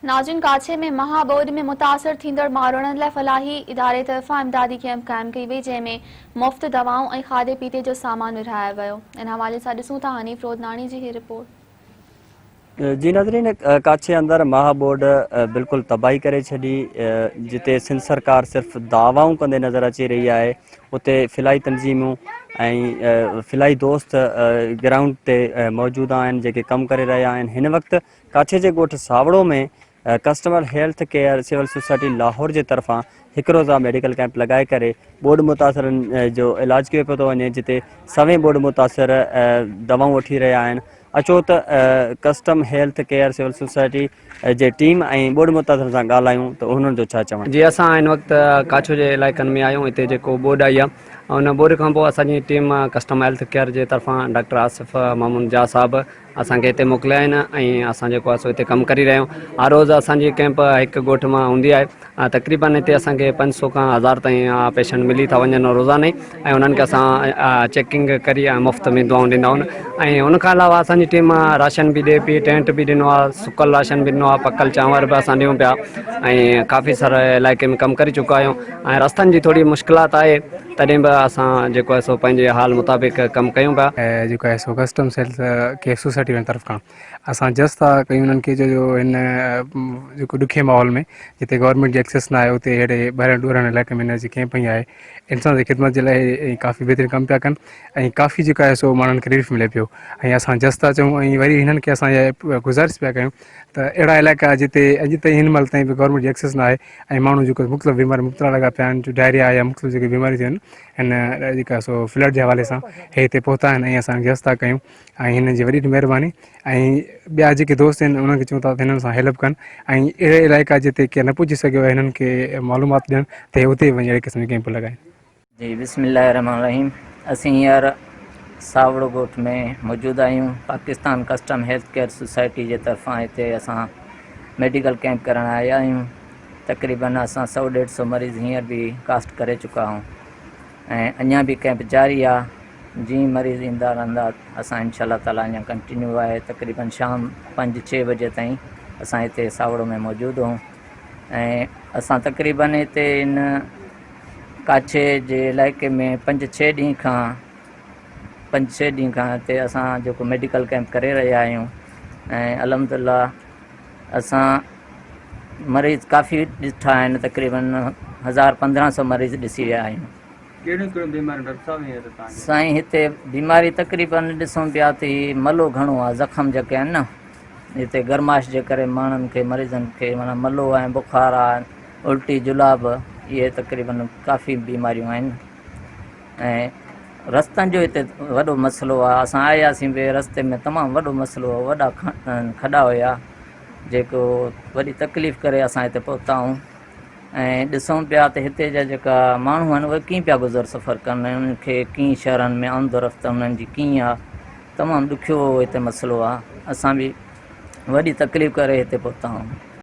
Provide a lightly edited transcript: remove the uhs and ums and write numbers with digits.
नाज़रीन, काछे में महाबोड में मुतासर थींदड़ माण्हुनि लाइ फलाही इदारे तरफ़ां इमदादी कैंप क़ाइमु कई वई, जंहिं में मुफ़्त दवाऊं ऐं खाधे पीते जो सामान विरहायो वियो। इन हवाले सां ॾिसूं था हनीफ़ रोदनाणी जी हीअ रिपोर्ट। जी नाज़रीन, काछे अंदर महाबोड बिल्कुल तबाही करे छॾी। जिते सिंध सरकार सिर्फ़ दावाऊं कंदे नज़र अची रही है, उते फ़िलाई तंज़ीमूं ऐं फ़िलाई दोस्त ग्राउंड ते मौजूद आहिनि, जेके कमु करे रहिया आहिनि। हिन वक़्तु काछे जे ॻोठ सावड़ो में customer health care civil society Lahore जे तरफ़ां हिकु रोज़ा मेडिकल कैंप लगाए करे बोड मुतासिरनि जो इलाज कयो पियो थो वञे, जिते सवें बोड मुतासिर दवाऊं वठी रहिया आहिनि। अचो त custom health care civil society जे टीम ऐं बोड मुतासिर सां ॻाल्हायूं त उन्हनि जो छा चवणु। जी, असां हिन वक़्तु काछो जे इलाइक़नि में आहियूं। हिते जेको बोर्ड आई आहे, उन बोर्ड खां पोइ असांजी टीम कस्टम हेल्थ केयर जे तरफ़ां डॉक्टर आसिफ़ मामून जा साहब असांखे हिते मोकिलिया आहिनि ऐं असां जेको आहे सो हिते कमु करे रहिया आहियूं। हर रोज़ु असांजी कैंप हिकु ॻोठ मां हूंदी आहे। तक़रीबन हिते असांखे 500 खां 1000 ताईं पेशेंट मिली था वञनि रोज़ाने, ऐं उन्हनि खे असां चेकिंग करी मुफ़्त में दवाऊं ॾींदा आहियूं। ऐं उनखां अलावा असांजी टीम राशन बि ॾिए पई, टेंट बि ॾिनो आहे, सुकल राशन बि ॾिनो आहे, पकल चांवर बि असां ॾियूं पिया ऐं काफ़ी सारा इलाइक़े में कमु करे चुका आहियूं। ऐं रस्तनि जी थोरी मुश्किलात आहे, तॾहिं बि असां जेको आहे सो पंहिंजे हाल मुताबिक़ कमु कयूं पिया। जेको आहे सो कस्टम हेल्थ केयर सोसाइटी जी तरफ़ खां असां जस्ट था कयूं उन्हनि खे, जो हिन जेको ॾुखे माहौल में जिते गवर्नमेंट जी एक्सेस न आहे, उते अहिड़े ॿाहिरि ॾूरनि इलाइक़े में हिनजी कैंप ई आहे। इंसान जी ख़िदमत जे लाइ काफ़ी बहितरीनु कमु पिया कनि ऐं काफ़ी जेको आहे सो माण्हुनि खे रिलीफ मिले पियो। ऐं असां जस्ट था चऊं ऐं वरी हिननि खे असां गुज़ारिश पिया कयूं त अहिड़ा इलाइक़ा जिते अॼु ताईं हिन महिल ताईं बि गवर्नमेंट जी एक्सेस न आहे ऐं माण्हू जेको मुख़्तलिफ़ बीमारी मुब्तला लॻा पिया आहिनि, जो डायरिया या मुख़्तलिफ़ जेके बीमारियूं थियूं आहिनि, हिन जेका सो फ्लड जे हवाले सां हे हिते पहुता आहिनि ऐं असां गैस था कयूं ऐं हिननि जी वॾी महिरबानी। ऐं ॿिया जेके दोस्त आहिनि उन्हनि खे चऊं था त हिननि सां हेल्प कनि ऐं अहिड़े इलाइक़ा जिते केरु न पुॼी सघियो आहे, हिननि खे मालूमात ॾियनि त हे उते वञी अहिड़े क़िस्म जी कैंप लॻाइनि। जी, बिस्मिल्लाहिर्रहमानिर्रहीम। असीं हींअर सावड़ो ॻोठ में मौजूदु आहियूं। Pakistan custom health care society जे तरफ़ां हिते असां मेडिकल कैंप करण आया आहियूं। तक़रीबन असां 100-150 मरीज़ हींअर बि कास्ट करे चुका आहियूं ऐं अञा बि कैंप जारी आहे। जीअं मरीज़ ईंदा रहंदा असां इंशाअल्लाह ताला अञा कंटिन्यू आहे। तक़रीबन शाम 5-6 बजे ताईं असां हिते सावड़ो में मौजूदु हूं ऐं असां तक़रीबन हिते इन काछे जे इलाइक़े में 5-6 ॾींहं खां हिते असां जेको मेडिकल कैंप करे रहिया आहियूं ऐं अल्हम्दुलिल्लाह असां मरीज़ काफ़ी ॾिठा आहिनि। तक़रीबन 1000-1500 मरीज़ ॾिसी विया आहियूं। कहिड़ियूं बीमारियूं डॉक्टर साहब साईं हिते बीमारी तक़रीबन ॾिसूं पिया थी, मलो घणो आहे, ज़ख़म जेके आहिनि न हिते गर्माश जे करे माण्हुनि खे मरीज़नि खे माना मलो ऐं बुखार आहे, उल्टी जुलाब, इहे तक़रीबन काफ़ी बीमारियूं आहिनि। ऐं रस्तनि जो हिते वॾो मसइलो आहे। असां आयासीं बि रस्ते में तमामु वॾो मसइलो हो, वॾा खॾा हुया, जेको वॾी तकलीफ़ करे असां हिते पहुता आहियूं। ऐं ॾिसूं पिया त हिते जा जेका माण्हू आहिनि उहे कीअं पिया गुज़र सफ़र कनि, उन्हनि खे कीअं शहरनि में आमद रफ़्त उन्हनि जी कीअं आहे, तमामु ॾुखियो हिते मसइलो आहे। असां बि वॾी तकलीफ़ करे हिते पहुता आहियूं।